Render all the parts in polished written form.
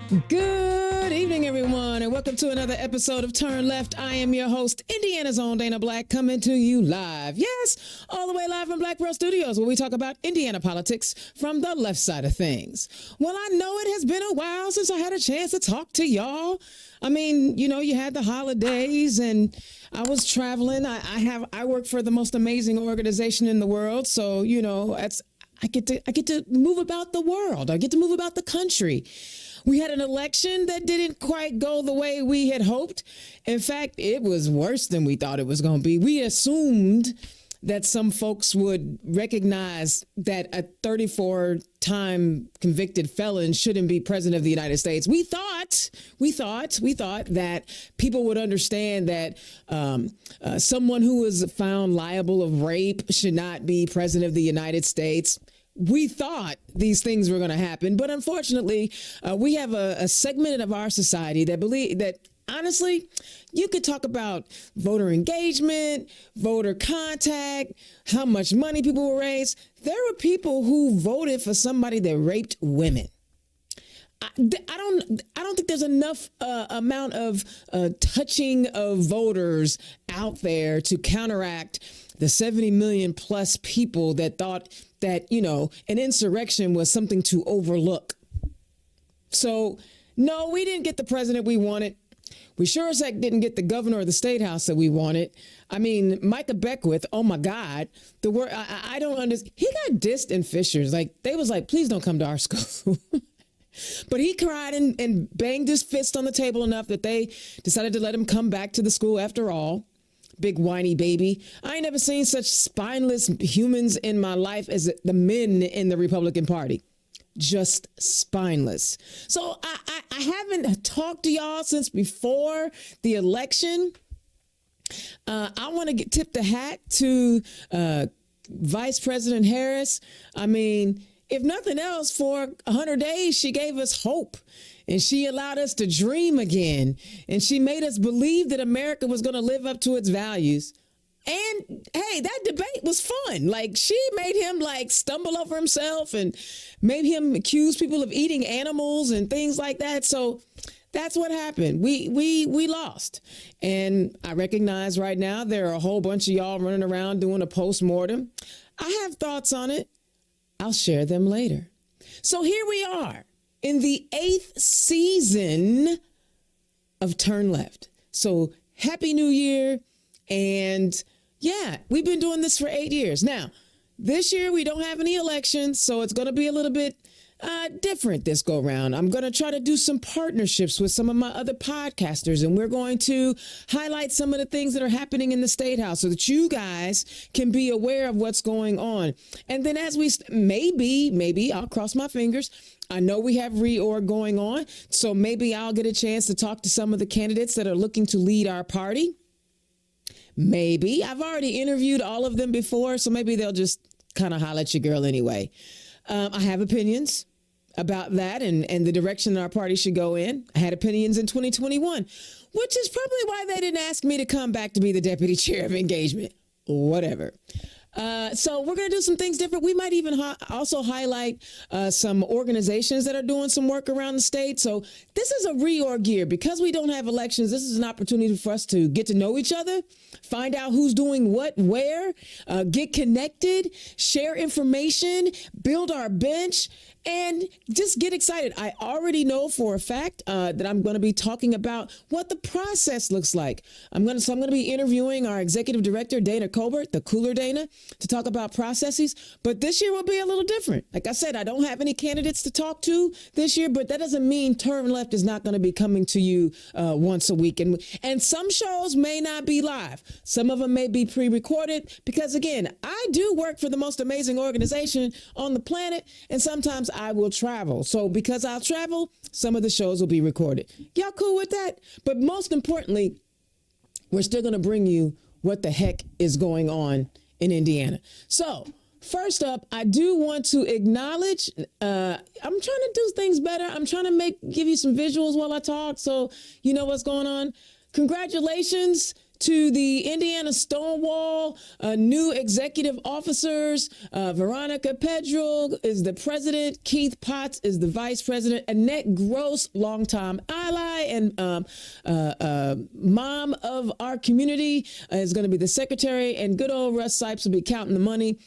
Good evening, everyone, and welcome to another episode of Turn Left. I am your host, Indiana's own Dana Black, coming to you live. Yes, all the way live from Black Pearl Studios, where we talk about Indiana politics from the left side of things. Well, I know it has been a while since I had a chance to talk to y'all. I mean, you had the holidays and I was traveling. I work for the most amazing organization in the world. So, I get to move about the world. I get to move about the country. We had an election that didn't quite go the way we had hoped. In fact, it was worse than we thought it was going to be. We assumed that some folks would recognize that a 34-time convicted felon shouldn't be president of the United States. We thought that people would understand that someone who was found liable of rape should not be president of the United States. We thought these things were going to happen, but unfortunately, we have a segment of our society that believe that, honestly, you could talk about voter engagement, voter contact, how much money people will raise. There were people who voted for somebody that raped women. I don't think there's enough amount of touching of voters out there to counteract the 70 million plus people that thought that, an insurrection was something to overlook. So, no, we didn't get the president we wanted. We sure as heck didn't get the governor of the state house that we wanted. I mean, Micah Beckwith, oh my God, the word I don't understand. He got dissed in Fishers. They was like, please don't come to our school. But he cried and banged his fist on the table enough that they decided to let him come back to the school after all. Big whiny baby. I ain't never seen such spineless humans in my life as the men in the Republican Party. Just spineless. So I haven't talked to y'all since before the election. I want to tip the hat to Vice President Harris. I mean, if nothing else, for 100 days, she gave us hope. And she allowed us to dream again. And she made us believe that America was going to live up to its values. And hey, that debate was fun. She made him stumble over himself and made him accuse people of eating animals and things like that. So that's what happened. We lost. And I recognize right now there are a whole bunch of y'all running around doing a postmortem. I have thoughts on it. I'll share them later. So here we are in the 8th season of Turn Left. So Happy New Year. And yeah, we've been doing this for 8 years. Now, this year we don't have any elections, so it's going to be a little bit different this go round. I'm going to try to do some partnerships with some of my other podcasters, and we're going to highlight some of the things that are happening in the State House so that you guys can be aware of what's going on. And then as we maybe I'll cross my fingers. I know we have reorg going on, so maybe I'll get a chance to talk to some of the candidates that are looking to lead our party. Maybe. I've already interviewed all of them before, so maybe they'll just kind of holler at your girl anyway. I have opinions about that and the direction our party should go in. I had opinions in 2021, which is probably why they didn't ask me to come back to be the deputy chair of engagement. Whatever. So we're going to do some things different. We might even also highlight some organizations that are doing some work around the state. So this is a reorg year. Because we don't have elections, this is an opportunity for us to get to know each other, find out who's doing what, where, get connected, share information, build our bench, and just get excited. I already know for a fact that I'm going to be talking about what the process looks like. I'm going to be interviewing our executive director, Dana Colbert, the Cooler Dana, to talk about processes. But this year will be a little different. Like I said, I don't have any candidates to talk to this year, but that doesn't mean Turn Left is not going to be coming to you once a week. And some shows may not be live. Some of them may be pre-recorded because, again, I do work for the most amazing organization on the planet, and sometimes I will travel. So because I'll travel, some of the shows will be recorded. Y'all cool with that? But most importantly, we're still going to bring you what the heck is going on in Indiana. So first up, I do want to acknowledge, I'm trying to do things better. I'm trying to give you some visuals while I talk so you know what's going on. Congratulations to the Indiana Stonewall new executive officers. Veronica Pedro is the president. Keith Potts is the vice president. Annette Gross, longtime ally and mom of our community, is going to be the secretary. And good old Russ Sipes will be counting the money.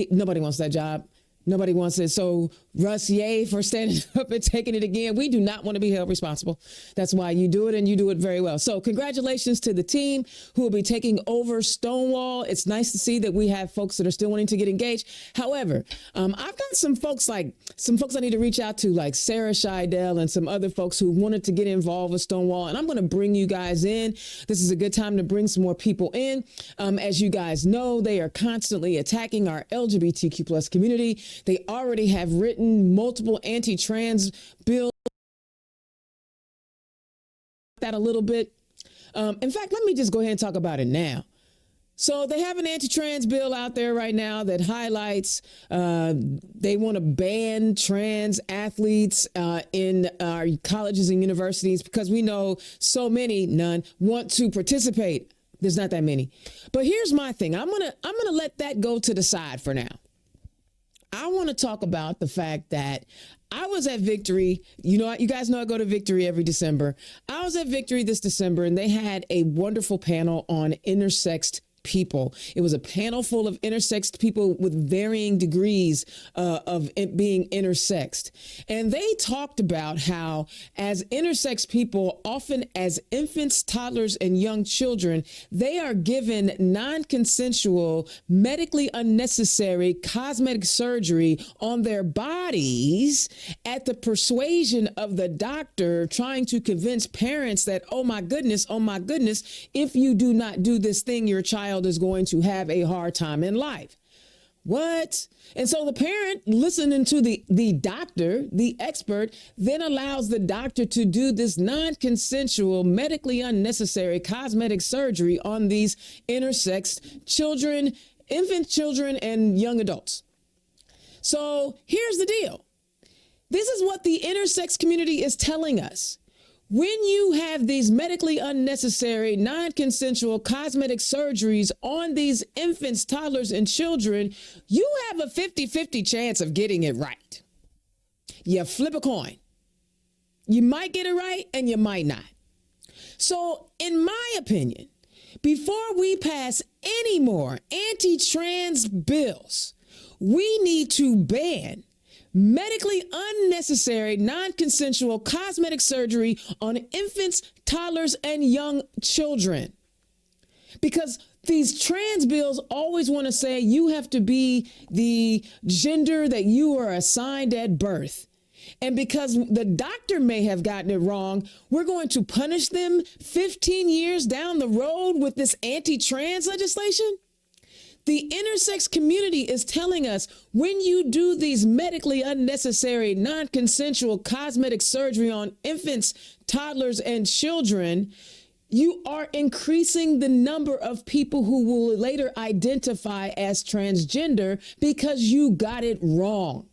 Nobody wants that job. Nobody wants it. So Russ, yay for standing up and taking it again. We do not want to be held responsible. That's why you do it, and you do it very well. So congratulations to the team who will be taking over Stonewall. It's nice to see that we have folks that are still wanting to get engaged. However, I've got some folks I need to reach out to, like Sarah Scheidel and some other folks who wanted to get involved with Stonewall. And I'm going to bring you guys in. This is a good time to bring some more people in. As you guys know, they are constantly attacking our LGBTQ plus community. They already have written multiple anti-trans bills. That a little bit. In fact, let me just go ahead and talk about it now. So they have an anti-trans bill out there right now that highlights they want to ban trans athletes in our colleges and universities because we know so many, none, want to participate. There's not that many. But here's my thing. I'm gonna let that go to the side for now. I want to talk about the fact that I was at Victory. You know, you guys know I go to Victory every December. I was at Victory this December, and they had a wonderful panel on intersexed people. It was a panel full of intersexed people with varying degrees of it being intersexed. And they talked about how as intersex people, often as infants, toddlers, and young children, they are given non-consensual, medically unnecessary cosmetic surgery on their bodies at the persuasion of the doctor trying to convince parents that, oh my goodness, if you do not do this thing, your child is going to have a hard time in life. What? And so the parent, listening to the doctor, the expert, then allows the doctor to do this non-consensual, medically unnecessary cosmetic surgery on these intersexed children, infant children, and young adults. So here's the deal. This is what the intersex community is telling us. When you have these medically unnecessary, non-consensual cosmetic surgeries on these infants, toddlers, and children, you have a 50-50 chance of getting it right. You flip a coin. You might get it right and you might not. So in my opinion, before we pass any more anti-trans bills, we need to ban medically unnecessary, non-consensual cosmetic surgery on infants, toddlers, and young children. Because these trans bills always want to say you have to be the gender that you are assigned at birth. And because the doctor may have gotten it wrong, we're going to punish them 15 years down the road with this anti-trans legislation. The intersex community is telling us when you do these medically unnecessary, non-consensual cosmetic surgery on infants, toddlers, and children, you are increasing the number of people who will later identify as transgender because you got it wrong.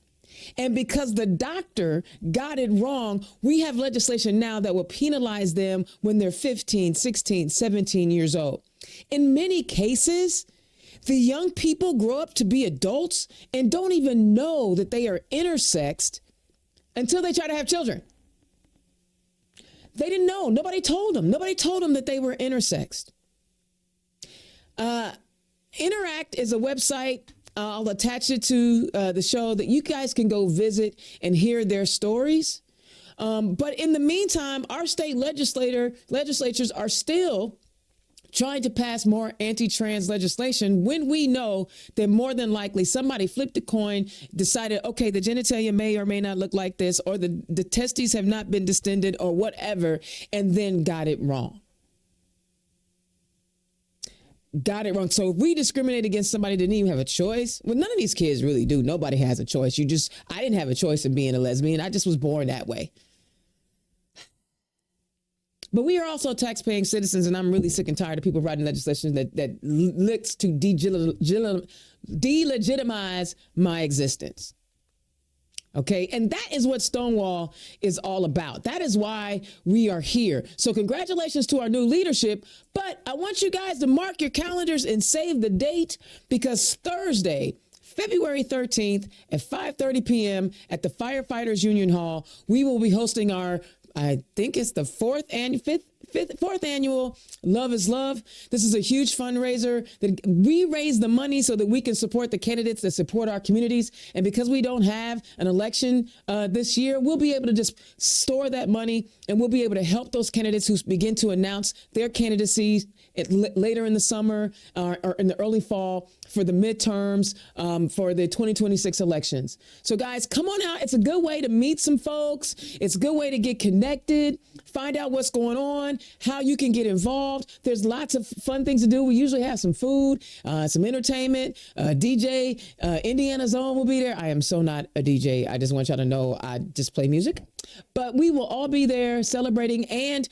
And because the doctor got it wrong, we have legislation now that will penalize them when they're 15, 16, 17 years old. In many cases, the young people grow up to be adults and don't even know that they are intersexed until they try to have children. They didn't know. Nobody told them. Nobody told them that they were intersexed. Interact is a website. I'll attach it to the show that you guys can go visit and hear their stories. But in the meantime, our state legislatures are still trying to pass more anti-trans legislation when we know that more than likely somebody flipped a coin, decided, okay, the genitalia may or may not look like this, or the testes have not been distended or whatever, and then got it wrong. Got it wrong. So if we discriminate against somebody that didn't even have a choice, well, none of these kids really do. Nobody has a choice. I didn't have a choice of being a lesbian. I just was born that way. But we are also tax-paying citizens, and I'm really sick and tired of people writing legislation that looks to delegitimize my existence. Okay. And that is what Stonewall is all about. That is why we are here. So congratulations to our new leadership. But I want you guys to mark your calendars and save the date, because Thursday, February 13th at 5:30 p.m. at the Firefighters Union Hall, we will be hosting our, I think it's the fourth annual Love is Love. This is a huge fundraiser that we raise the money so that we can support the candidates that support our communities. And because we don't have an election this year, we'll be able to just store that money, and we'll be able to help those candidates who begin to announce their candidacies later in the summer or in the early fall for the midterms for the 2026 elections. So guys, come on out. It's a good way to meet some folks. It's a good way to get connected, find out what's going on, how you can get involved. There's lots of fun things to do. We usually have some food, some entertainment, DJ, Indiana Zone will be there. I am so not a DJ. I just want y'all to know I just play music. But we will all be there celebrating, and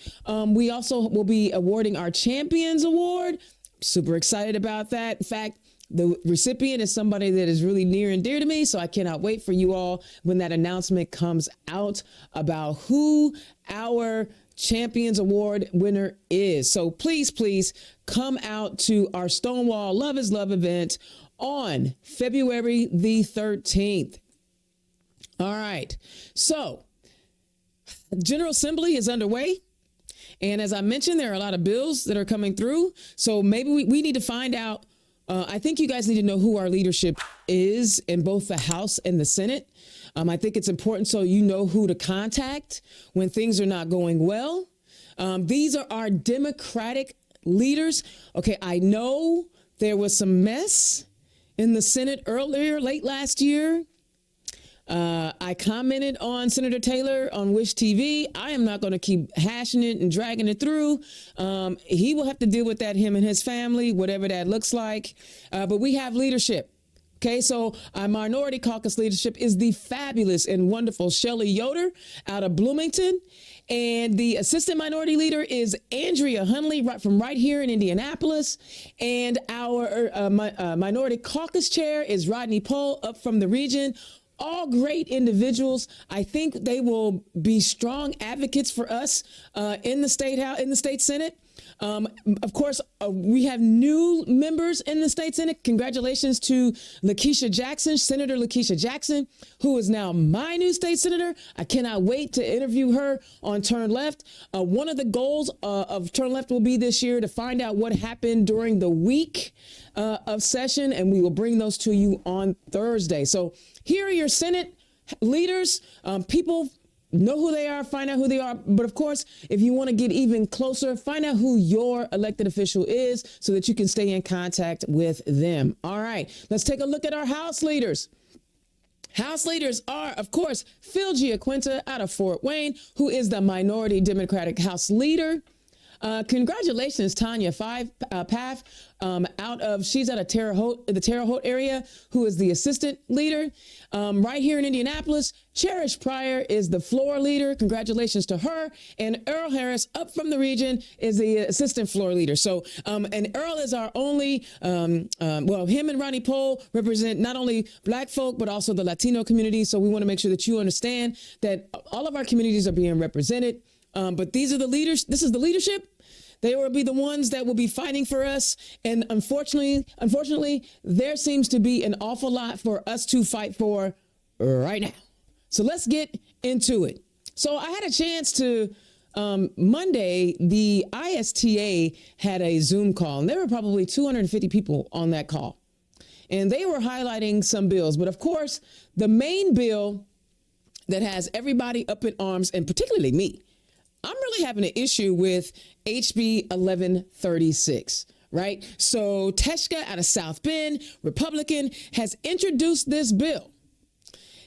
we also will be awarding our Champions Award. Super excited about that. In fact, the recipient is somebody that is really near and dear to me, so I cannot wait for you all when that announcement comes out about who our Champions Award winner is. So please, please come out to our Stonewall Love is Love event on February the 13th. All right. So General Assembly is underway. And as I mentioned, there are a lot of bills that are coming through. So maybe we need to find out. I think you guys need to know who our leadership is in both the House and the Senate. I think it's important so you know who to contact when things are not going well. These are our Democratic leaders. Okay, I know there was some mess in the Senate late last year. I commented on Senator Taylor on Wish TV. I am not going to keep hashing it and dragging it through. He will have to deal with that, him and his family, whatever that looks like. But we have leadership. Okay, so our Minority Caucus leadership is the fabulous and wonderful Shelley Yoder out of Bloomington. And the assistant minority leader is Andrea Hunley from right here in Indianapolis. And our Minority Caucus chair is Rodney Pohl up from the region. All great individuals. I think they will be strong advocates for us in the state Senate. Of course, we have new members in the state Senate. Congratulations to Lakeisha Jackson, Senator Lakeisha Jackson, who is now my new state senator. I cannot wait to interview her on Turn Left. One of the goals of Turn Left will be this year to find out what happened during the week of session, and we will bring those to you on Thursday. So here are your Senate leaders. People know who they are, find out who they are. But of course, if you want to get even closer, find out who your elected official is so that you can stay in contact with them. All right, let's take a look at our House leaders. House leaders are, of course, Phil Giaquinta out of Fort Wayne, who is the Minority Democratic House leader. Congratulations, Tanya Paff, she's out of the Terre Haute area, who is the assistant leader. Right here in Indianapolis, Cherish Pryor is the floor leader. Congratulations to her. And Earl Harris up from the region is the assistant floor leader. So, and Earl is our only, him and Ronnie Pohl represent not only Black folk, but also the Latino community. So we want to make sure that you understand that all of our communities are being represented. But these are the leaders. This is the leadership. They will be the ones that will be fighting for us. And unfortunately, there seems to be an awful lot for us to fight for right now. So let's get into it. So I had a chance to, Monday, the ISTA had a Zoom call, and there were probably 250 people on that call. And they were highlighting some bills. But of course, the main bill that has everybody up in arms, and particularly me, I'm really having an issue with HB 1136, right? So Teshka out of South Bend, Republican, has introduced this bill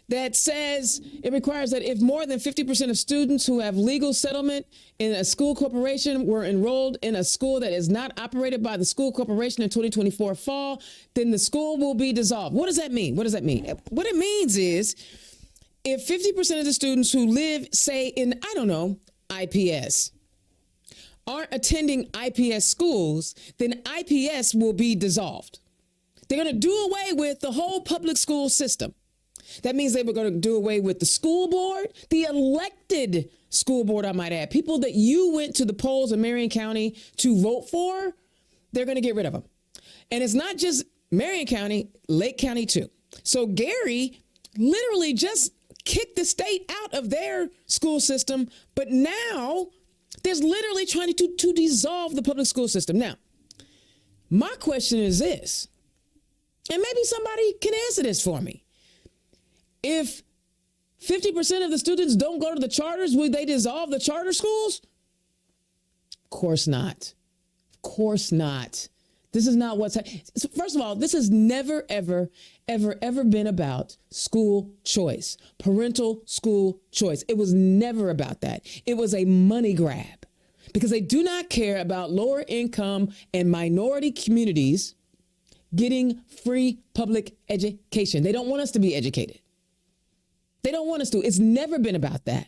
that says it requires that if more than 50% of students who have legal settlement in a school corporation were enrolled in a school that is not operated by the school corporation in 2024 fall, then the school will be dissolved. What does that mean? What does that mean? What it means is if 50% of the students who live, say, in, I don't know, IPS, aren't attending IPS schools, then IPS will be dissolved. They're going to do away with the whole public school system. That means they were going to do away with the school board, the elected school board, I might add. People that you went to the polls in Marion County to vote for, they're going to get rid of them. And it's not just Marion County, Lake County too. So Gary literally just kicked the state out of their school system, but now there's literally trying to dissolve the public school system. Now, my question is this, and maybe somebody can answer this for me. If 50% of the students don't go to the charters, would they dissolve the charter schools? Of course not. Of course not. This is not what's happening. First of all, this has never, ever been about school choice, parental school choice. It was never about that. It was a money grab because they do not care about lower income and minority communities getting free public education. They don't want us to be educated. They don't want us to. It's never been about that.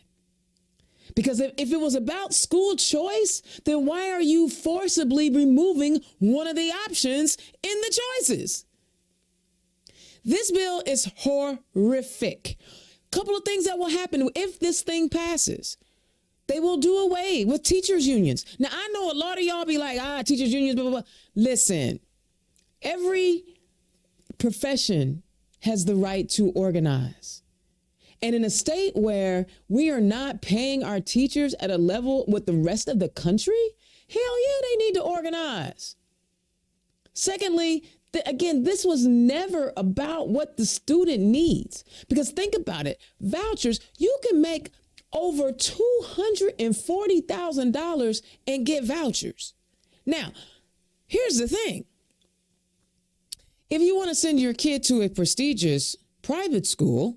Because if it was about school choice, then why are you forcibly removing one of the options in the choices? This bill is horrific. Couple of things that will happen if this thing passes. They will do away with teachers' unions. Now, I know a lot of y'all be like, teachers' unions, blah, blah, blah. Listen, every profession has the right to organize. And in a state where we are not paying our teachers at a level with the rest of the country, hell yeah, they need to organize. Secondly, again, this was never about what the student needs. Because think about it, vouchers, you can make over $240,000 and get vouchers. Now, here's the thing. If you want to send your kid to a prestigious private school,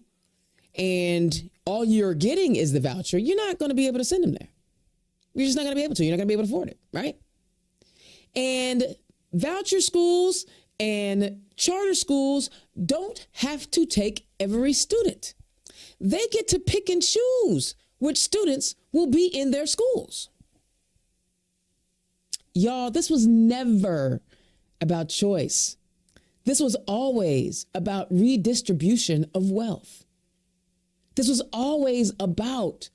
and all you're getting is the voucher, you're not going to be able to send them there. You're just not going to be able to. You're not going to be able to afford it, right? And voucher schools and charter schools don't have to take every student. They get to pick and choose which students will be in their schools. Y'all, this was never about choice. This was always about redistribution of wealth. This was always about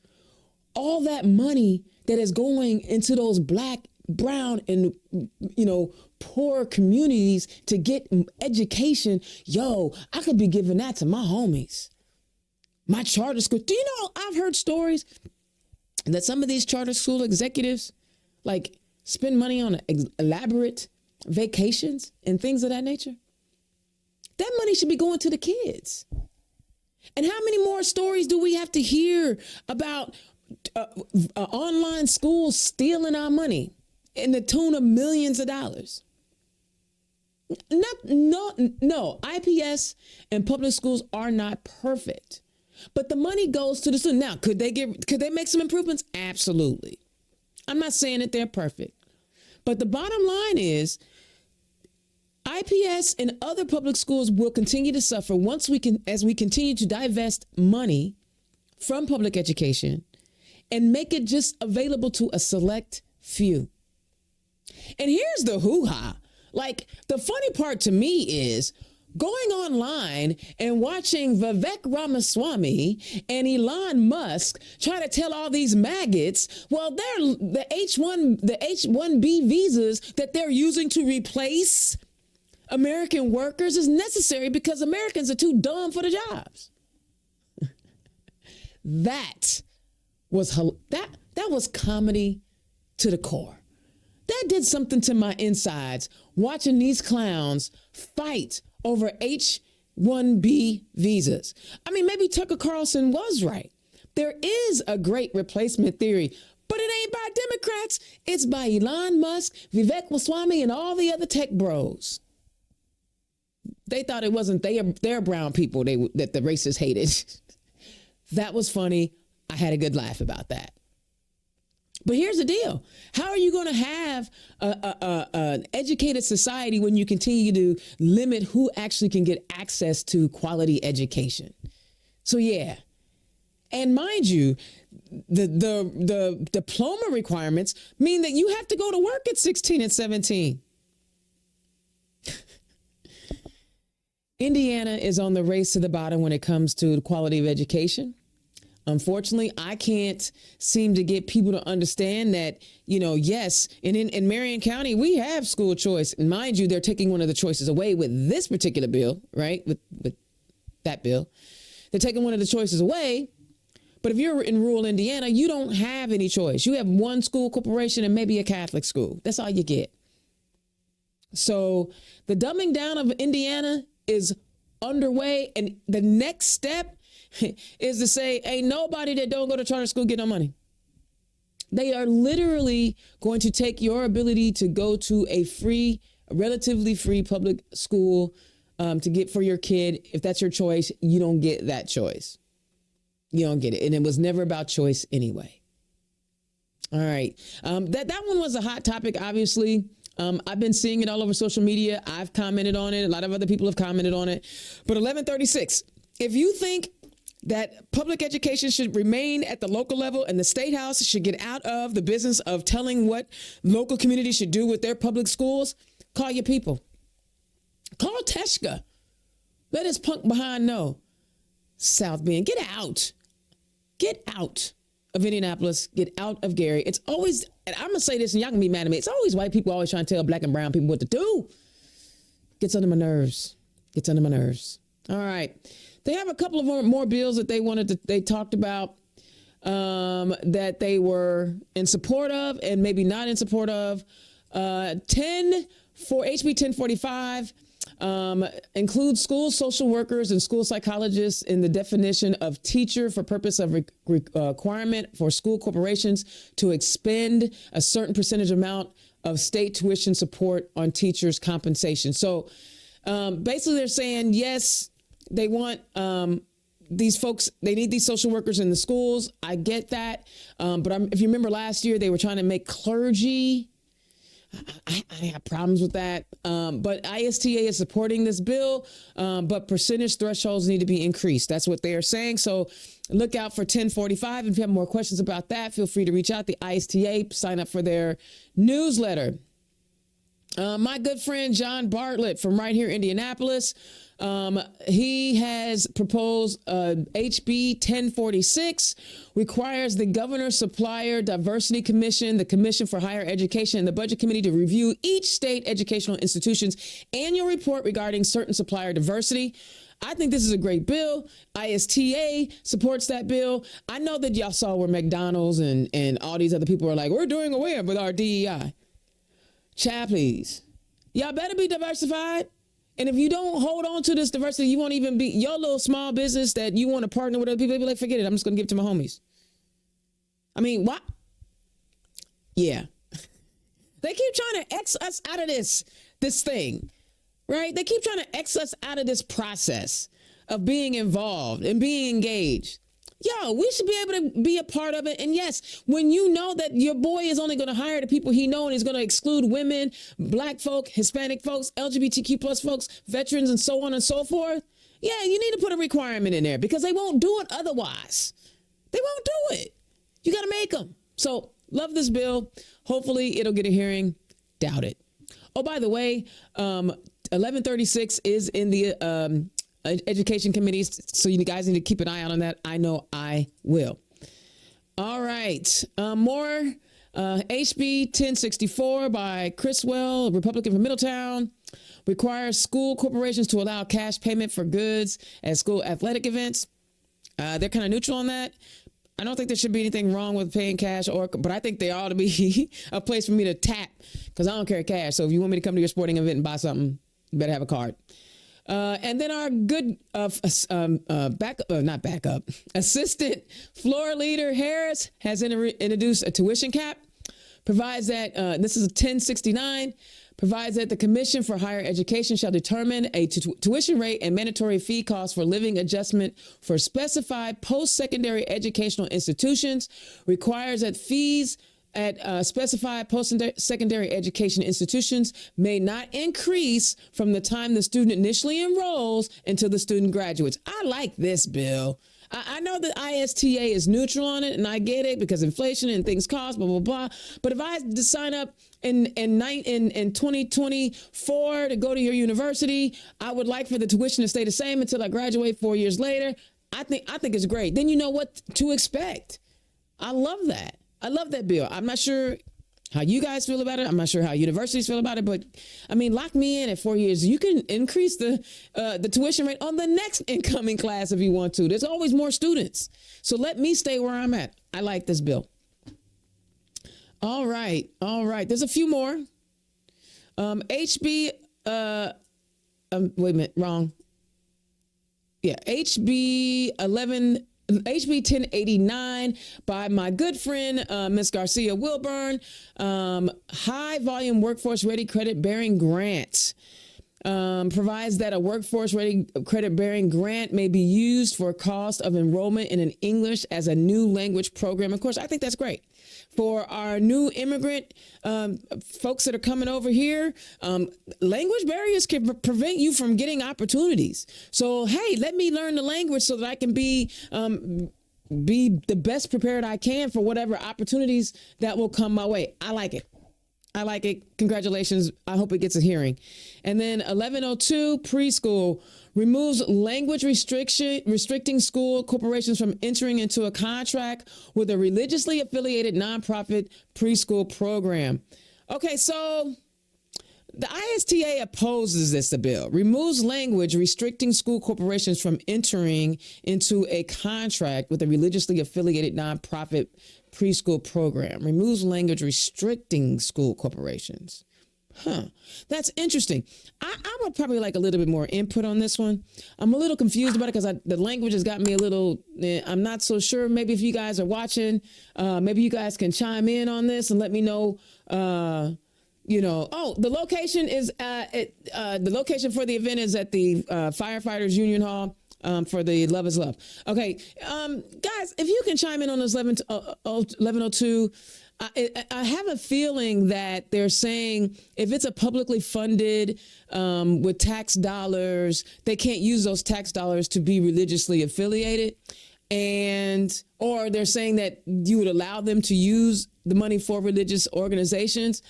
all that money that is going into those Black, brown, and, poor communities to get education. Yo, I could be giving that to my homies. My charter school. Do you know, I've heard stories that some of these charter school executives spend money on elaborate vacations and things of that nature. That money should be going to the kids. And how many more stories do we have to hear about online schools stealing our money in the tune of millions of dollars? No, IPS and public schools are not perfect, but the money goes to the student. Now, could they make some improvements? Absolutely. I'm not saying that they're perfect, but the bottom line is IPS and other public schools will continue to suffer as we continue to divest money from public education and make it just available to a select few. And here's the hoo-ha. The funny part to me is going online and watching Vivek Ramaswamy and Elon Musk try to tell all these maggots, well, they're the H-1B visas that they're using to replace American workers is necessary because Americans are too dumb for the jobs. That was comedy to the core. That did something to my insides watching these clowns fight over H-1B visas. I mean, maybe Tucker Carlson was right. There is a great replacement theory, but it ain't by Democrats. It's by Elon Musk, Vivek Ramaswamy, and all the other tech bros. They thought it wasn't their brown people that the racists hated. That was funny. I had a good laugh about that. But here's the deal. How are you going to have an educated society when you continue to limit who actually can get access to quality education? So, yeah. And mind you, the diploma requirements mean that you have to go to work at 16 and 17. Indiana is on the race to the bottom when it comes to the quality of education. Unfortunately, I can't seem to get people to understand that, yes, and in Marion County, we have school choice. And mind you, they're taking one of the choices away with this particular bill, right? With that bill. They're taking one of the choices away. But if you're in rural Indiana, you don't have any choice. You have one school corporation and maybe a Catholic school. That's all you get. So the dumbing down of Indiana is underway. And the next step is to say, ain't nobody that don't go to charter school get no money. They are literally going to take your ability to go to a relatively free public school to get for your kid. If that's your choice, you don't get that choice. You don't get it. And it was never about choice anyway. All right. That one was a hot topic, obviously. I've been seeing it all over social media. I've commented on it. A lot of other people have commented on it. But 1136, if you think that public education should remain at the local level and the state house should get out of the business of telling what local communities should do with their public schools, call your people. Call Teshka. Let his punk behind know. South Bend, get out. Get out of Indianapolis. Get out of Gary. It's always, and I'm going to say this and y'all can be mad at me. It's always white people always trying to tell black and brown people what to do. Gets under my nerves. Gets under my nerves. All right. They have a couple of more bills that they talked about that they were in support of and maybe not in support of. HB 1045 includes school social workers and school psychologists in the definition of teacher for purpose of requirement for school corporations to expend a certain percentage amount of state tuition support on teachers' compensation. So basically they're saying, yes, they want these folks, they need these social workers in the schools. I get that. But if you remember last year, they were trying to make clergy. I have problems with that. But ISTA is supporting this bill, but percentage thresholds need to be increased. That's what they are saying. So look out for 1045. If you have more questions about that, feel free to reach out to the ISTA, sign up for their newsletter. My good friend John Bartlett from right here, Indianapolis, he has proposed HB 1046, requires the Governor Supplier Diversity Commission, the Commission for Higher Education, and the Budget Committee to review each state educational institution's annual report regarding certain supplier diversity. I think this is a great bill. ISTA supports that bill. I know that y'all saw where McDonald's and all these other people are like, we're doing away with our DEI. Child, please. Y'all better be diversified. And if you don't hold on to this diversity, you won't even be your little small business that you want to partner with other people. They be like, forget it. I'm just going to give it to my homies. I mean, what? Yeah. They keep trying to X us out of this thing, right? They keep trying to X us out of this process of being involved and being engaged. Yo, we should be able to be a part of it. And yes, when you know that your boy is only going to hire the people he knows and he's going to exclude women, black folk, Hispanic folks, LGBTQ plus folks, veterans, and so on and so forth. Yeah, you need to put a requirement in there because they won't do it otherwise. They won't do it. You got to make them. So love this bill. Hopefully it'll get a hearing. Doubt it. Oh, by the way, 1136 is in the education committees, so you guys need to keep an eye out on that. I know I will. All right. More HB 1064 by Criswell, a Republican from Middletown, requires school corporations to allow cash payment for goods at school athletic events. They're kind of neutral on that. I don't think there should be anything wrong with paying cash, but I think there ought to be a place for me to tap because I don't carry cash. So if you want me to come to your sporting event and buy something, you better have a card. And then our good assistant floor leader Harris has introduced a tuition cap, provides that this is a 1069, provides that the Commission for Higher Education shall determine a tuition rate and mandatory fee costs for living adjustment for specified post-secondary educational institutions, requires that fees at specified post-secondary education institutions may not increase from the time the student initially enrolls until the student graduates. I like this bill. I know that ISTA is neutral on it, and I get it because inflation and things cost, blah, blah, blah. But if I sign up in 2024 to go to your university. I would like for the tuition to stay the same until I graduate 4 years later. I think it's great. Then you know what to expect. I love that. I love that bill. I'm not sure how you guys feel about it. I'm not sure how universities feel about it, but I mean, lock me in at 4 years. You can increase the tuition rate on the next incoming class if you want to. There's always more students. So let me stay where I'm at. I like this bill. All right. There's a few more. Wait a minute, wrong. Yeah, HB 1089 by my good friend, Ms. Garcia Wilburn, high volume workforce ready credit bearing grant. Provides that a workforce ready credit bearing grant may be used for cost of enrollment in an English as a new language program. Of course, I think that's great. For our new immigrant folks that are coming over here, language barriers can prevent you from getting opportunities. So, hey, let me learn the language so that I can be the best prepared I can for whatever opportunities that will come my way. I like it. Congratulations. I hope it gets a hearing. And then 1102 preschool removes language restricting school corporations from entering into a contract with a religiously affiliated nonprofit preschool program. Okay, so the ISTA opposes this bill, removes language restricting school corporations from entering into a contract with a religiously affiliated nonprofit preschool program, removes language restricting school corporations. That's interesting. I would probably like a little bit more input on this one. I'm a little confused about it because the language has got me a little, I'm not so sure. Maybe if you guys are watching, maybe you guys can chime in on this and let me know, the location is, the location for the event is at the Firefighters Union Hall. For the Love is Love. Okay, guys, if you can chime in on this 1102, I have a feeling that they're saying if it's a publicly funded with tax dollars, they can't use those tax dollars to be religiously affiliated. Or they're saying that you would allow them to use the money for religious organizations.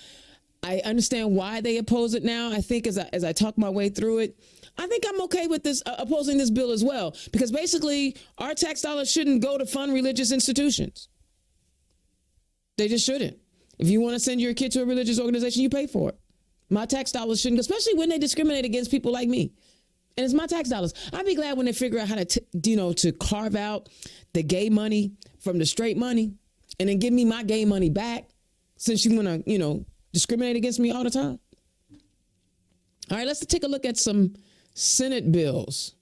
I understand why they oppose it now. I think as I talk my way through it, I think I'm okay with this opposing this bill as well, because basically our tax dollars shouldn't go to fund religious institutions. They just shouldn't. If you want to send your kid to a religious organization, you pay for it. My tax dollars shouldn't, especially when they discriminate against people like me. And it's my tax dollars. I'd be glad when they figure out how to carve out the gay money from the straight money and then give me my gay money back, since you want to, discriminate against me all the time. All right, let's take a look at some Senate bills.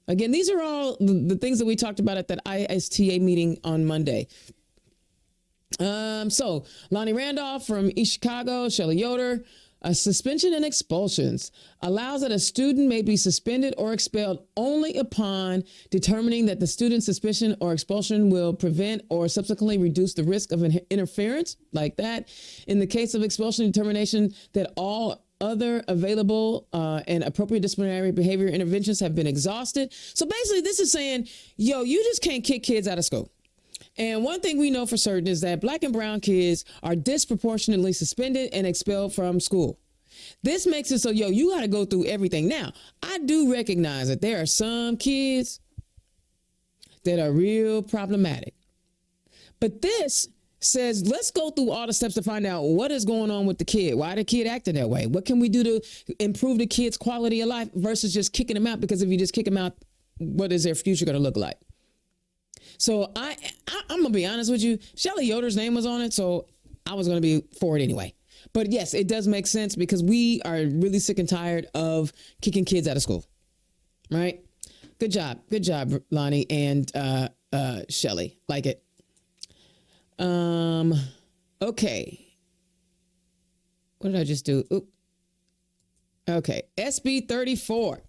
Again, these are all the things that we talked about at that ISTA meeting on Monday. So Lonnie Randolph from East Chicago, Shelley Yoder, suspension and expulsions allows that a student may be suspended or expelled only upon determining that the student's suspension or expulsion will prevent or subsequently reduce the risk of interference, like that. In the case of expulsion, determination that all other available and appropriate disciplinary behavior interventions have been exhausted. So basically this is saying, you just can't kick kids out of school. And one thing we know for certain is that Black and brown kids are disproportionately suspended and expelled from school. This makes it so, you got to go through everything. Now, I do recognize that there are some kids that are real problematic. But this says, let's go through all the steps to find out what is going on with the kid. Why the kid acting that way? What can we do to improve the kid's quality of life versus just kicking them out? Because if you just kick them out, what is their future going to look like? So I'm going to be honest with you. Shelley Yoder's name was on it, so I was going to be for it anyway. But yes, it does make sense because we are really sick and tired of kicking kids out of school, right? Good job, Lonnie and Shelley. Like it. Okay. What did I just do? Oop. Okay, SB 34.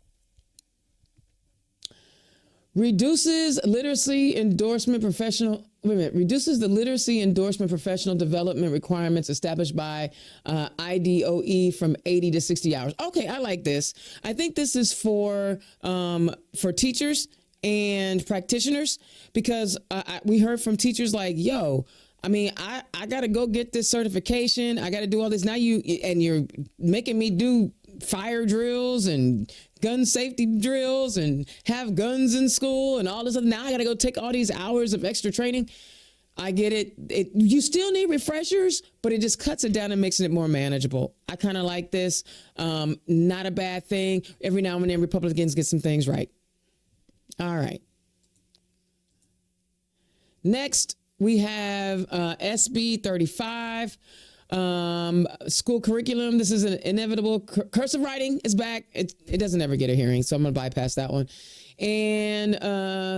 Reduces the literacy endorsement professional development requirements established by IDOE from 80 to 60 hours. Okay, I like this. I think this is for teachers and practitioners, because we heard from teachers like, I mean, I got to go get this certification. I got to do all this. Now you're making me do fire drills and gun safety drills and have guns in school and all this other. Now I got to go take all these hours of extra training. I get it. You still need refreshers, but it just cuts it down and makes it more manageable. I kind of like this. Not a bad thing. Every now and then Republicans get some things right. All right. Next, we have SB 35, school curriculum. This is an inevitable. Cursive writing is back. It doesn't ever get a hearing, so I'm going to bypass that one. And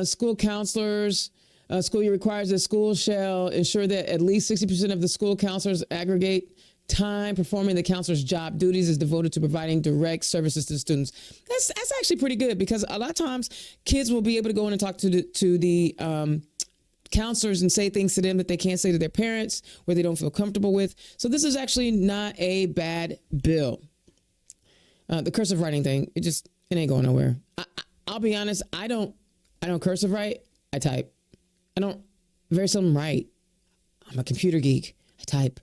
school counselors. School year requires that schools shall ensure that at least 60% of the school counselors aggregate time performing the counselor's job duties is devoted to providing direct services to students. That's actually pretty good, because a lot of times kids will be able to go in and talk to the counselors and say things to them that they can't say to their parents, where they don't feel comfortable with. So this is actually not a bad bill. The cursive writing thing, it ain't going nowhere. I'll be honest, I don't cursive write, I type. I don't very seldom write. I'm a computer geek. I type.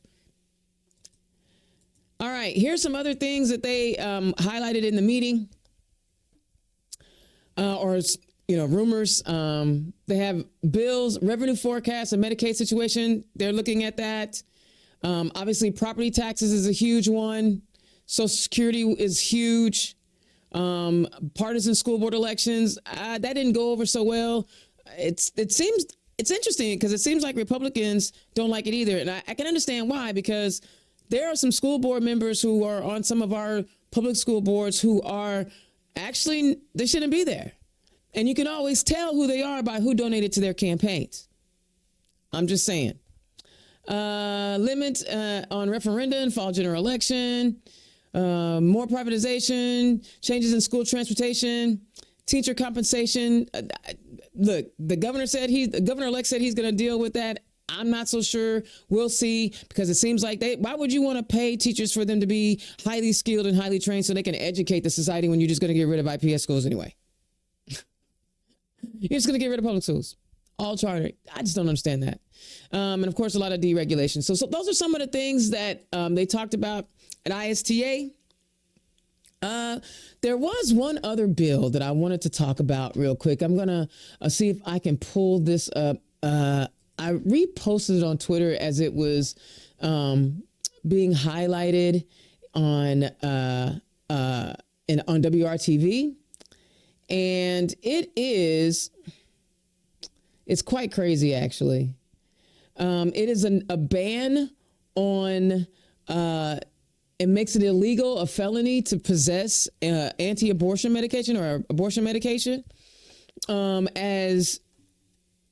All right, here's some other things that they highlighted in the meeting, rumors. They have bills, revenue forecast, and Medicaid situation. They're looking at that. Obviously, property taxes is a huge one. Social Security is huge. Partisan school board elections, that didn't go over so well. It's interesting because it seems like Republicans don't like it either. And I can understand why, because there are some school board members who are on some of our public school boards who are actually, they shouldn't be there. And you can always tell who they are by who donated to their campaigns. I'm just saying. Limit on referenda and fall general election, more privatization, changes in school transportation, teacher compensation. Look, the governor-elect said he's going to deal with that. I'm not so sure. We'll see, because it seems like why would you want to pay teachers for them to be highly skilled and highly trained so they can educate the society when you're just going to get rid of IPS schools anyway? You're just going to get rid of public schools, all charter. I just don't understand that. And of course, a lot of deregulation. So those are some of the things that they talked about at ISTA. There was one other bill that I wanted to talk about real quick. I'm going to see if I can pull this up. I reposted it on Twitter as it was being highlighted on WRTV. And it's quite crazy, actually. It is a ban on, it makes it illegal, a felony, to possess anti-abortion medication or abortion medication. As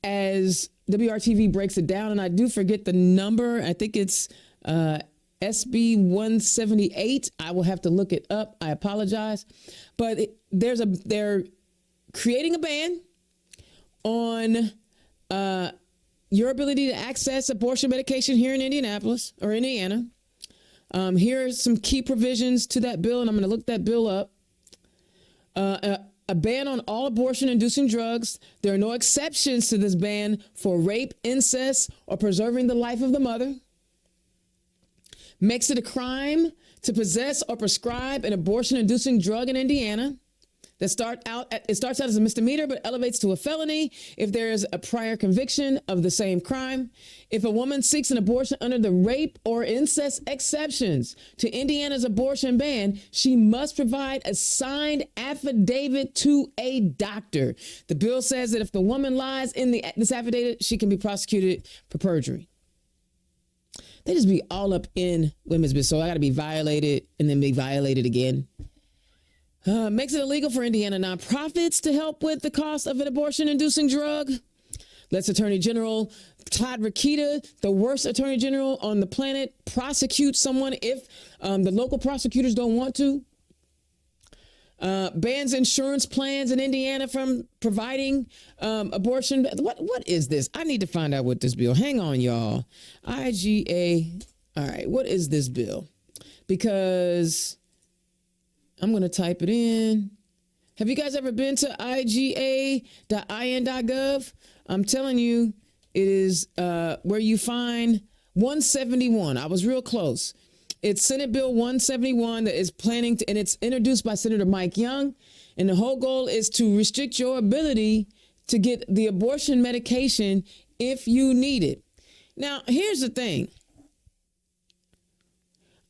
WRTV breaks it down, and I do forget the number. I think it's SB 178. I will have to look it up. I apologize. But they're creating a ban on your ability to access abortion medication here in Indianapolis or Indiana. Here are some key provisions to that bill, and I'm going to look that bill up. A ban on all abortion-inducing drugs. There are no exceptions to this ban for rape, incest, or preserving the life of the mother. Makes it a crime to possess or prescribe an abortion-inducing drug in Indiana. It starts out as a misdemeanor, but elevates to a felony if there is a prior conviction of the same crime. If a woman seeks an abortion under the rape or incest exceptions to Indiana's abortion ban, she must provide a signed affidavit to a doctor. The bill says that if the woman lies in this affidavit, she can be prosecuted for perjury. They just be all up in women's business. So I got to be violated and then be violated again. Makes it illegal for Indiana nonprofits to help with the cost of an abortion-inducing drug. Lets Attorney General Todd Rokita, the worst Attorney General on the planet, prosecute someone if the local prosecutors don't want to. Bans insurance plans in Indiana from providing abortion. What is this? I need to find out what this bill. Hang on, y'all. IGA. All right, what is this bill? Because I'm going to type it in. Have you guys ever been to iga.in.gov? I'm telling you, It is where you find 171. I was real close. It's Senate Bill 171 that is planning to, and it's introduced by Senator Mike Young. And the whole goal is to restrict your ability to get the abortion medication if you need it. Now, here's the thing.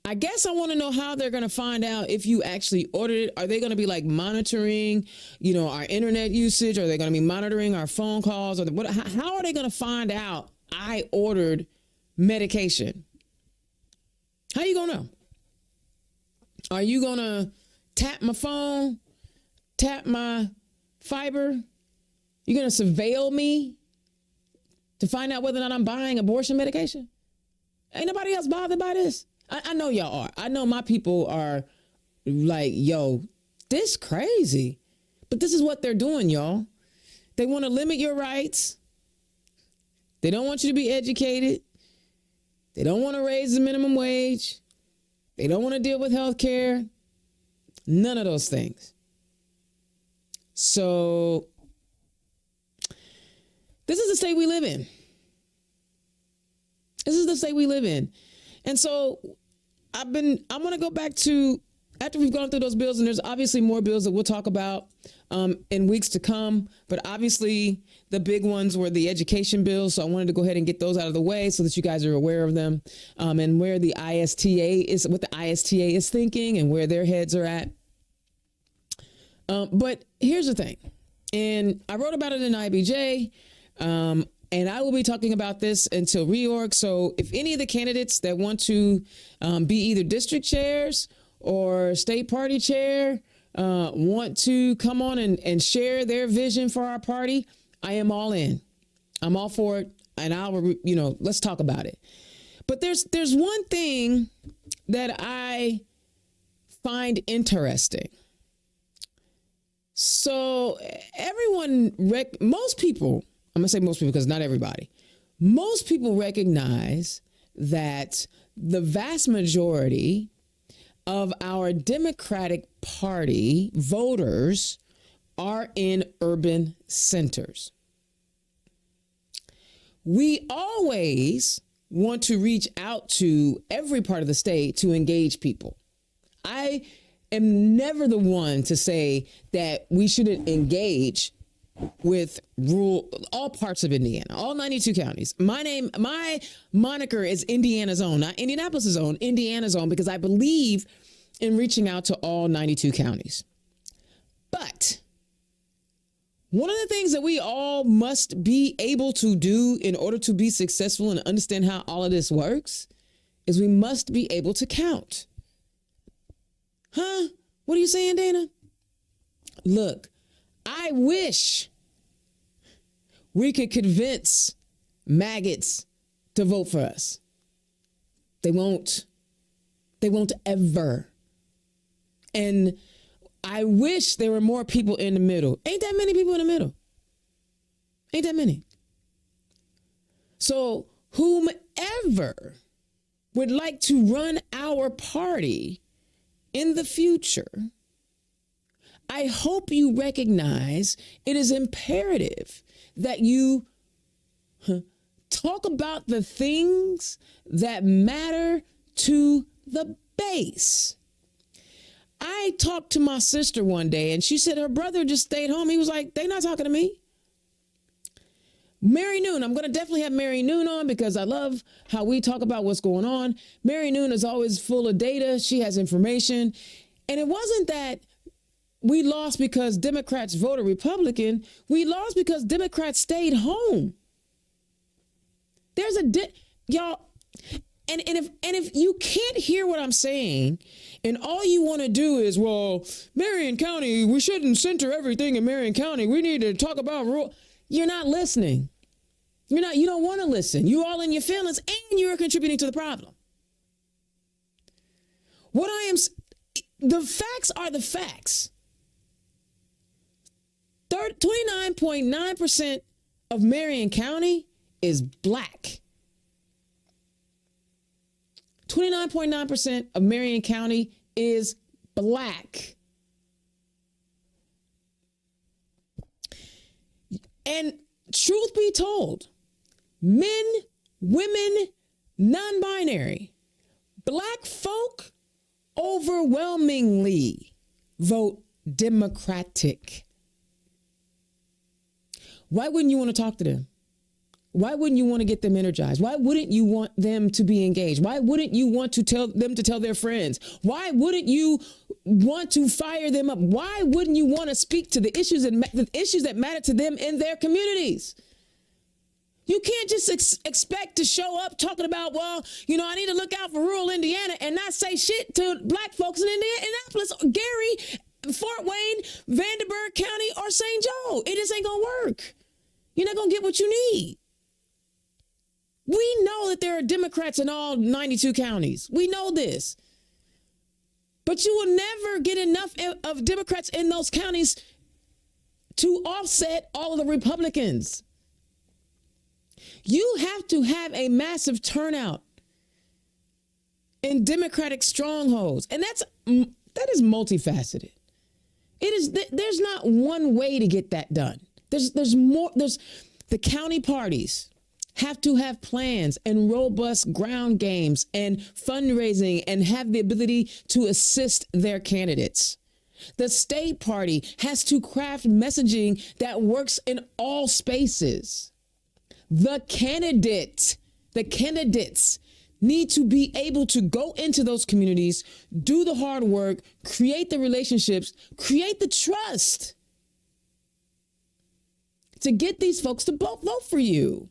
I guess I want to know how they're going to find out if you actually ordered it. Are they going to be like monitoring, our internet usage? Are they going to be monitoring our phone calls? Or how are they going to find out I ordered medication? How you going to know? Are you going to tap my phone, tap my fiber? You're going to surveil me to find out whether or not I'm buying abortion medication? Ain't nobody else bothered by this? I know y'all are. I know my people are like, yo, this crazy. But this is what they're doing, y'all. They want to limit your rights. They don't want you to be educated. They don't want to raise the minimum wage. They don't want to deal with health care. None of those things. So this is the state we live in. This is the state we live in. And so I want to go back to, after we've gone through those bills, and there's obviously more bills that we'll talk about in weeks to come. But obviously the big ones were the education bills. So I wanted to go ahead and get those out of the way so that you guys are aware of them, and where the ISTA is, what the ISTA is thinking and where their heads are at. But here's the thing. And I wrote about it in IBJ. And I will be talking about this until reorg. So if any of the candidates that want to be either district chairs or state party chair want to come on and share their vision for our party, I am all in. I'm all for it. And let's talk about it. But there's one thing that I find interesting. So most people, I'm going to say most people because not everybody. Most people recognize that the vast majority of our Democratic Party voters are in urban centers. We always want to reach out to every part of the state to engage people. I am never the one to say that we shouldn't engage with all parts of Indiana, all 92 counties. My moniker is Indiana's own, not Indianapolis's own, Indiana's own, because I believe in reaching out to all 92 counties. But one of the things that we all must be able to do in order to be successful and understand how all of this works is we must be able to count. Huh? What are you saying, Dana? Look, I wish we could convince maggots to vote for us. They won't. They won't ever. And I wish there were more people in the middle. Ain't that many people in the middle? Ain't that many? So whomever would like to run our party in the future, I hope you recognize it is imperative that you talk about the things that matter to the base. I talked to my sister one day and she said her brother just stayed home. He was like, they not talking to me. Mary Noon, I'm going to definitely have Mary Noon on because I love how we talk about what's going on. Mary Noon is always full of data. She has information. And it wasn't that we lost because Democrats voted Republican. We lost because Democrats stayed home. There's y'all. And if you can't hear what I'm saying and all you want to do is, well, Marion County, we shouldn't center everything in Marion County. We need to talk about rural. You're not listening. You don't want to listen. You're all in your feelings and you're contributing to the problem. The facts are the facts. 29.9% of Marion County is black. 29.9% of Marion County is black. And truth be told, Men, women, non-binary, Black folk overwhelmingly vote Democratic. Why wouldn't you want to talk to them? Why wouldn't you want to get them energized? Why wouldn't you want them to be engaged? Why wouldn't you want to tell them to tell their friends? Why wouldn't you want to fire them up? Why wouldn't you want to speak to the issues that matter to them in their communities? You can't just expect to show up talking about, well, I need to look out for rural Indiana and not say shit to Black folks in Indianapolis, Gary, Fort Wayne, Vanderburgh County, or St. Joe. It just ain't going to work. You're not going to get what you need. We know that there are Democrats in all 92 counties. We know this. But you will never get enough of Democrats in those counties to offset all of the Republicans. You have to have a massive turnout in Democratic strongholds. And that is multifaceted. There's not one way to get that done. There's more. There's the county parties have to have plans and robust ground games and fundraising and have the ability to assist their candidates. The state party has to craft messaging that works in all spaces. The candidates need to be able to go into those communities, do the hard work, create the relationships, create the trust to get these folks to vote for you.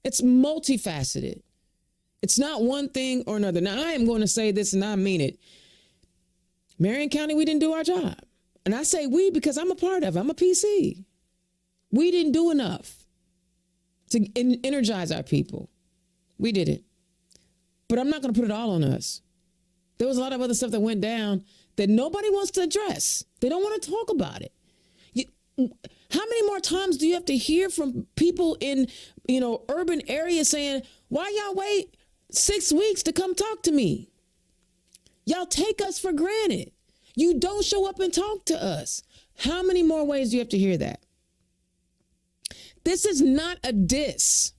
It's multifaceted. It's not one thing or another. Now, I am going to say this and I mean it. Marion County, we didn't do our job. And I say we because I'm a part of it. I'm a PC. We didn't do enough to energize our people. We did it. But I'm not going to put it all on us. There was a lot of other stuff that went down that nobody wants to address. They don't want to talk about it. How many more times do you have to hear from people in, urban areas saying, why y'all wait 6 weeks to come talk to me? Y'all take us for granted. You don't show up and talk to us. How many more ways do you have to hear that? This is not a diss.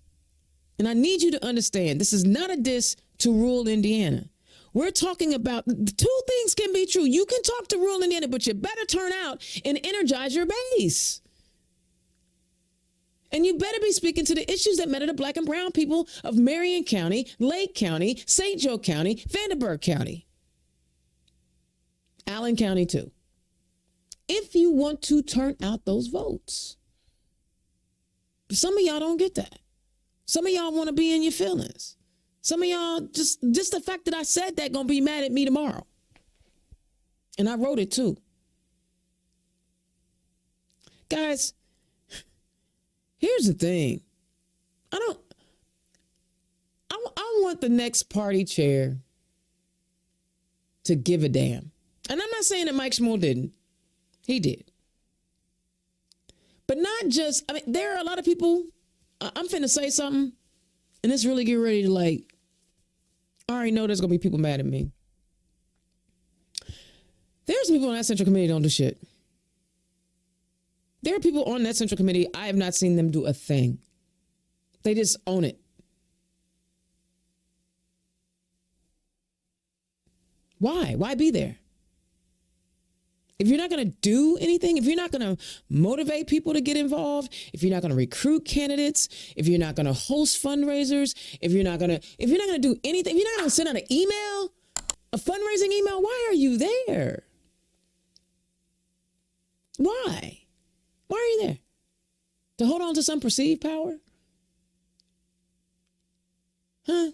And I need you to understand, this is not a diss to rural Indiana. We're talking about two things can be true. You can talk to rural Indiana, but you better turn out and energize your base. And you better be speaking to the issues that matter to Black and brown people of Marion County, Lake County, St. Joe County, Vanderburgh County, Allen County too. If you want to turn out those votes. Some of y'all don't get that. Some of y'all want to be in your feelings. Some of y'all, just the fact that I said that, gonna be mad at me tomorrow. And I wrote it too. Guys, here's the thing. I want the next party chair to give a damn. And I'm not saying that Mike Schmuel didn't. He did. But not just, there are a lot of people, I'm finna say something, and it's really get ready to I already know there's gonna be people mad at me. There's people on that Central Committee don't do shit. There are people on that Central Committee, I have not seen them do a thing. They just own it. Why? Why be there? If you're not going to do anything, if you're not going to motivate people to get involved, if you're not going to recruit candidates, if you're not going to host fundraisers, if you're not going to do anything, if you're not going to send out an email, a fundraising email, why are you there? Why? Why are you there? To hold on to some perceived power? Huh?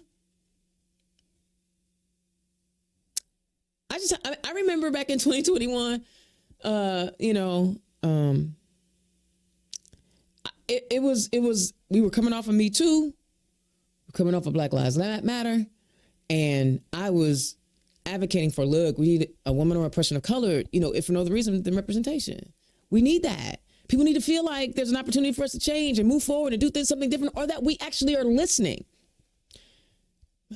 I remember back in 2021, we were coming off of Me Too, coming off of Black Lives Matter, and I was advocating for, look, we need a woman or a person of color, if for no other reason than representation. We need that. People need to feel like there's an opportunity for us to change and move forward and do something different, or that we actually are listening.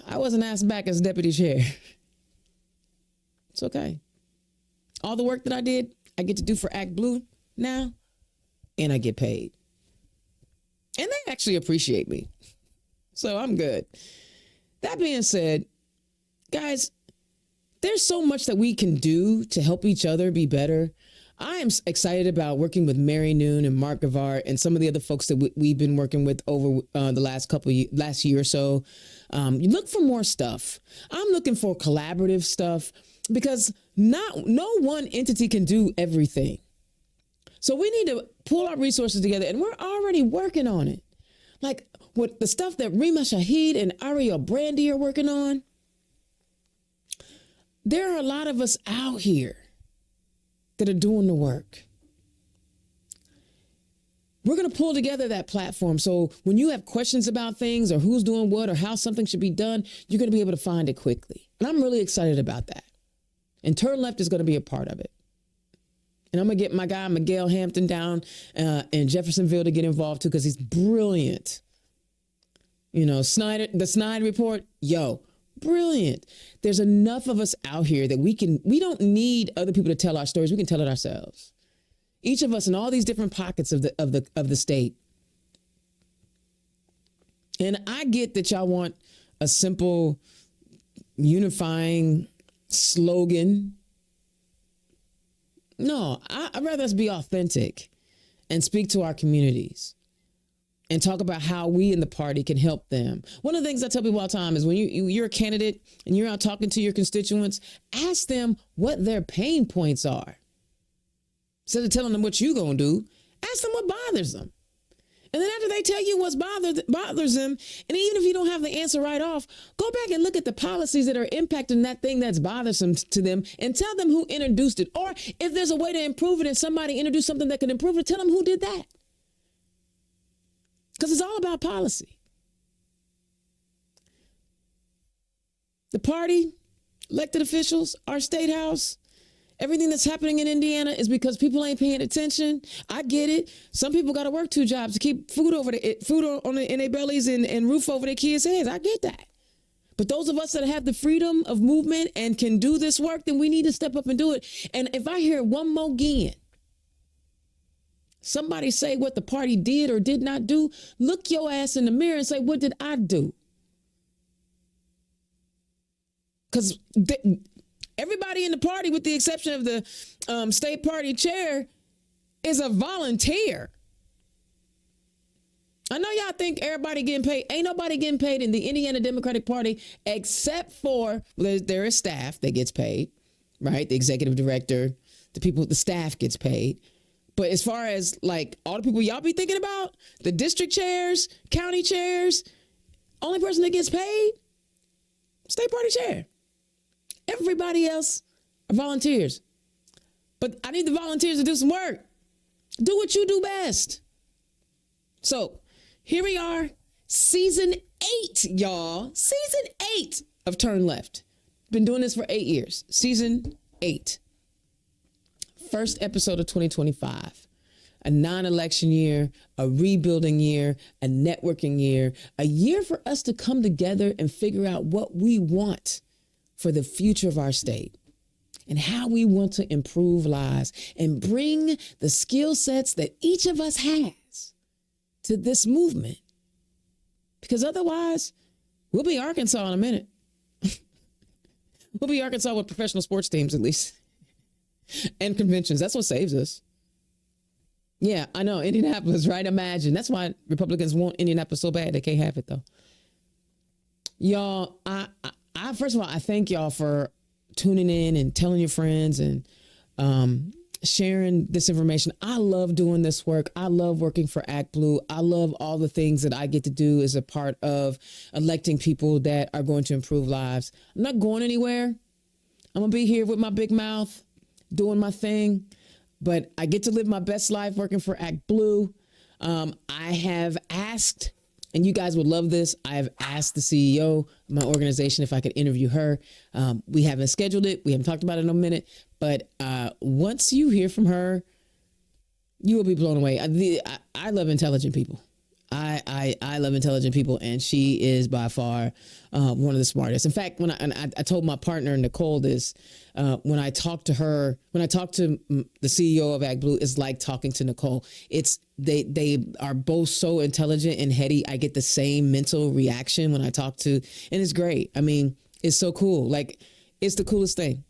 I wasn't asked back as deputy chair. It's okay. All the work that I did, I get to do for Act Blue now, and I get paid. And they actually appreciate me. So I'm good. That being said, guys, there's so much that we can do to help each other be better. I am excited about working with Mary Noon and Mark Gavard and some of the other folks that we've been working with over the last year or so. You look for more stuff. I'm looking for collaborative stuff because no one entity can do everything. So we need to pull our resources together, and we're already working on it. Like with the stuff that Rima Shahid and Ariel Brandy are working on. There are a lot of us out here that are doing the work. We're going to pull together that platform. So when you have questions about things or who's doing what or how something should be done, you're going to be able to find it quickly. And I'm really excited about that. And Turn Left is going to be a part of it. And I'm going to get my guy, Miguel Hampton, down in Jeffersonville to get involved too, because he's brilliant. You know, the Snide Report, brilliant. There's enough of us out here that we don't need other people to tell our stories. We can tell it ourselves. Each of us in all these different pockets of the state. And I get that y'all want a simple, unifying slogan. No, I'd rather us be authentic and speak to our communities and talk about how we in the party can help them. One of the things I tell people all the time is when you're a candidate and you're out talking to your constituents, ask them what their pain points are. Instead of telling them what you're going to do, ask them what bothers them. And then after they tell you what bothers them, and even if you don't have the answer right off, go back and look at the policies that are impacting that thing that's bothersome to them and tell them who introduced it. Or if there's a way to improve it and somebody introduced something that can improve it, tell them who did that. Because it's all about policy. The party, elected officials, our state house, everything that's happening in Indiana is because people ain't paying attention. I get it. Some people got to work 2 jobs to keep food in their bellies and roof over their kids' heads. I get that. But those of us that have the freedom of movement and can do this work, then we need to step up and do it. And if I hear one more again, somebody say what the party did or did not do, look your ass in the mirror and say, what did I do? Because everybody in the party, with the exception of the state party chair, is a volunteer. I know y'all think everybody getting paid. Ain't nobody getting paid in the Indiana Democratic Party except for there is staff that gets paid, right? The executive director, the staff gets paid. But as far as like all the people y'all be thinking about, the district chairs, county chairs, only person that gets paid, state party chair. Everybody else are volunteers. But I need the volunteers to do some work. Do what you do best. So here we are, season 8, y'all. Season 8 of Turn Left. Been doing this for 8 years. Season 8. First episode of 2025, a non-election year, a rebuilding year, a networking year, a year for us to come together and figure out what we want for the future of our state and how we want to improve lives and bring the skill sets that each of us has to this movement. Because otherwise, we'll be Arkansas in a minute. We'll be Arkansas with professional sports teams, at least. And conventions. That's what saves us. Yeah, I know. Indianapolis, right? Imagine. That's why Republicans want Indianapolis so bad. They can't have it, though. Y'all, I first of all, I thank y'all for tuning in and telling your friends and sharing this information. I love doing this work. I love working for Act Blue. I love all the things that I get to do as a part of electing people that are going to improve lives. I'm not going anywhere. I'm going to be here with my big mouth, doing my thing, but I get to live my best life working for Act Blue. I have asked, and you guys would love this, I have asked the CEO of my organization if I could interview her. We haven't scheduled it. We haven't talked about it in a minute, but once you hear from her, you will be blown away. I love intelligent people. I I love intelligent people, and she is by far one of the smartest. In fact, when I told my partner Nicole this, when I talk to her, when I talk to the CEO of ActBlue, it's like talking to Nicole. It's they are both so intelligent and heady. I get the same mental reaction when I talk to, and it's great. I mean, it's so cool. Like, it's the coolest thing.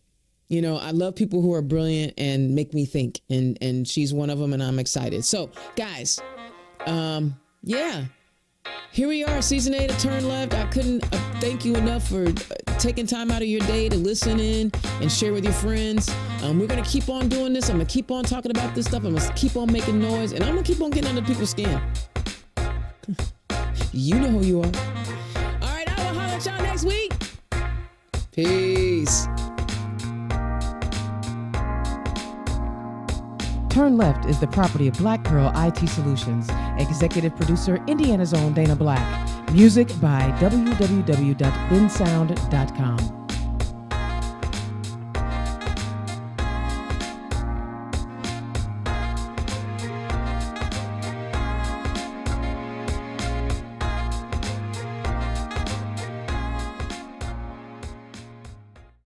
You know, I love people who are brilliant and make me think, and she's one of them, and I'm excited. So, guys, yeah, here we are, season 8 of Turn Left. I couldn't thank you enough for taking time out of your day to listen in and share with your friends. We're going to keep on doing this. I'm going to keep on talking about this stuff. I'm going to keep on making noise, and I'm going to keep on getting under people's skin. You know who you are. All right, I will holler at y'all next week. Peace. Turn Left is the property of Black Pearl IT Solutions. Executive producer, Indiana's own Dana Black. Music by www.bensound.com.